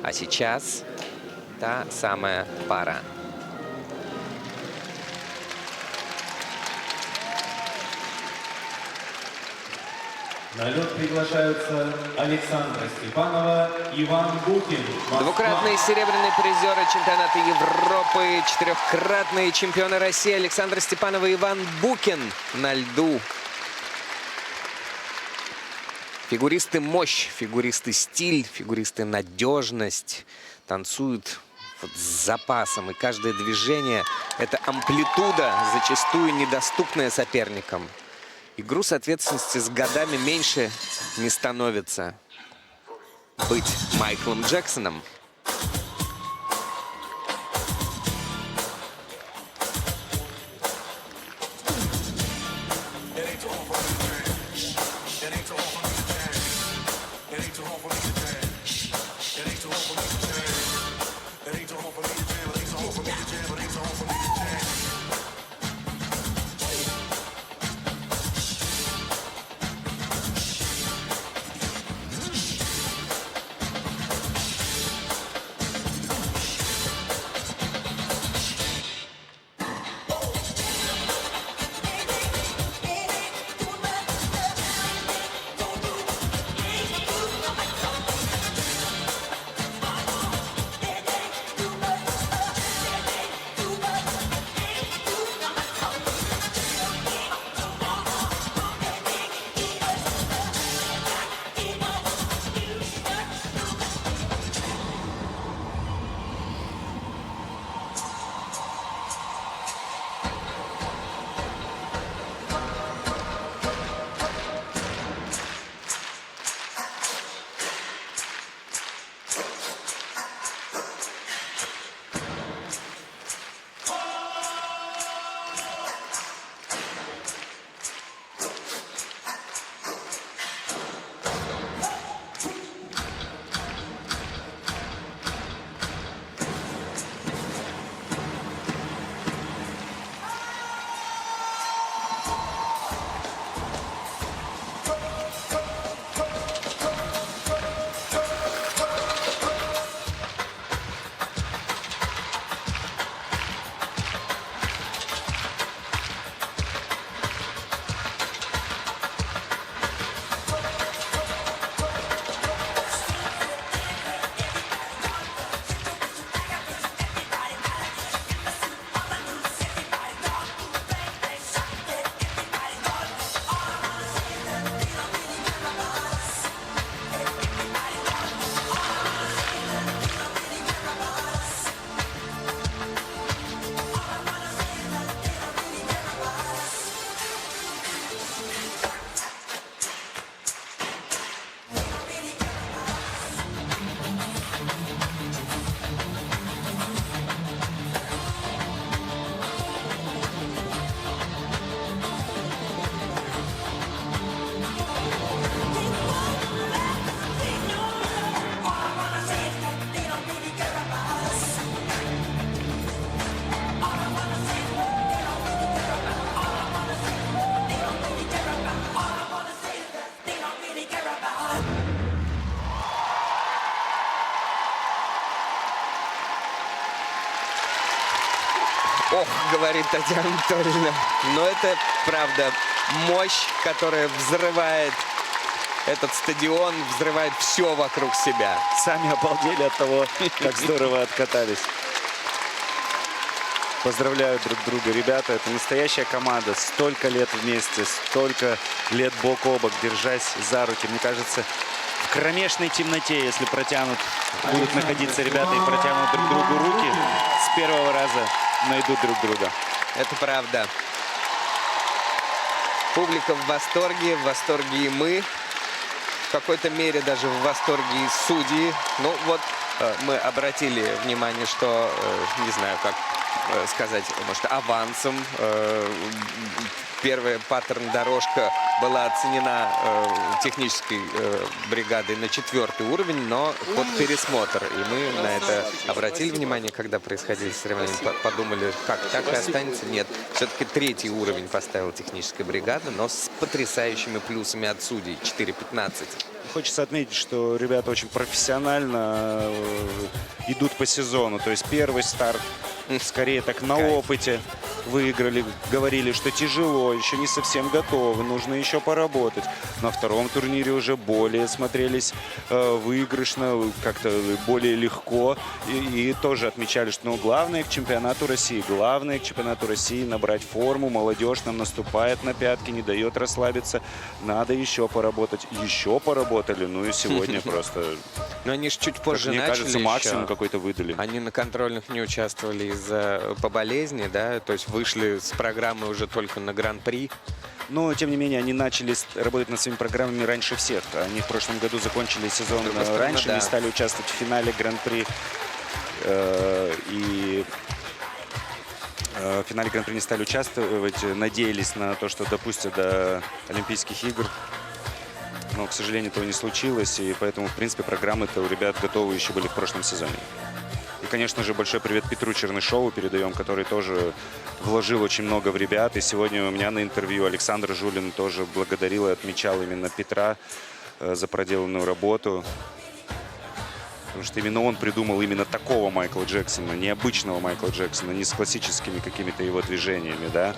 А сейчас та самая пара. На лед приглашаются Александра Степанова, Иван Букин. Москва. Двукратные серебряные призеры чемпионата Европы, четырехкратные чемпионы России Александра Степанова и Иван Букин на льду. Фигуристы мощь, фигуристы стиль, фигуристы надежность. Танцуют вот с запасом. И каждое движение — это амплитуда, зачастую недоступная соперникам. И груз ответственности с годами меньше не становится. Быть Майклом Джексоном. Ох, говорит Татьяна Анатольевна, но это правда мощь, которая взрывает этот стадион, взрывает все вокруг себя. Сами обалдели от того, как здорово откатались. Поздравляю друг друга, ребята. Это настоящая команда. Столько лет вместе, столько лет бок о бок, держась за руки. Мне кажется, в кромешной темноте, если будут находиться ребята и протянут друг другу руки, с первого раза найдут друг друга. Это правда. Публика в восторге и мы. В какой-то мере даже в восторге и судьи. Ну вот мы обратили внимание, что, не знаю, как сказать, может, авансом. Первая паттерн-дорожка была оценена технической бригадой на 4-й уровень, но под пересмотр. И мы на это обратили внимание, когда происходили соревнования. Подумали, как так и останется? Нет. Все-таки 3-й уровень поставила техническая бригада, но с потрясающими плюсами от судей. 4-15. Хочется отметить, что ребята очень профессионально идут по сезону. То есть первый старт скорее так на опыте выиграли, говорили, что тяжело, еще не совсем готовы, нужно еще поработать. На втором турнире уже более смотрелись выигрышно, как-то более легко. И тоже отмечали, что главное к чемпионату России набрать форму, молодежь нам наступает на пятки, не дает расслабиться, надо еще поработать. Еще поработали, ну и сегодня просто, Но они же чуть позже мне начали кажется, еще. максимум какой-то выдали. Они на контрольных не участвовали по болезни, да, то есть вышли с программы уже только на Гран-при. Но, тем не менее, они начали работать над своими программами раньше всех. Они в прошлом году закончили сезон раньше, да. не стали участвовать в финале Гран-при. И в финале Гран-при не стали участвовать, надеялись на то, что допустят до Олимпийских игр. Но, к сожалению, этого не случилось, и поэтому, в принципе, программы-то у ребят готовы еще были в прошлом сезоне. И, конечно же, большой привет Петру Чернышову передаем, который тоже вложил очень много в ребят. И сегодня у меня на интервью Александр Жулин тоже благодарил и отмечал именно Петра за проделанную работу. Потому что именно он придумал именно такого Майкла Джексона, необычного Майкла Джексона, не с классическими какими-то его движениями, да,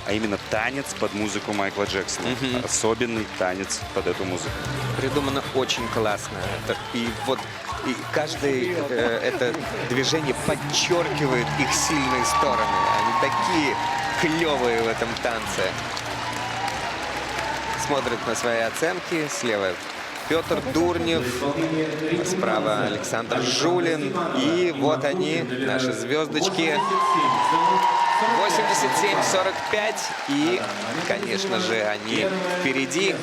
а именно танец под музыку Майкла Джексона. Особенный танец под эту музыку. Придумано очень классно. И каждое это движение подчеркивает их сильные стороны. Они такие клевые в этом танце. Смотрят на свои оценки. Слева Петр Дурнев, справа Александр Жулин. И вот они, наши звездочки. 87-45. И, конечно же, они впереди.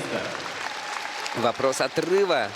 Вопрос отрыва.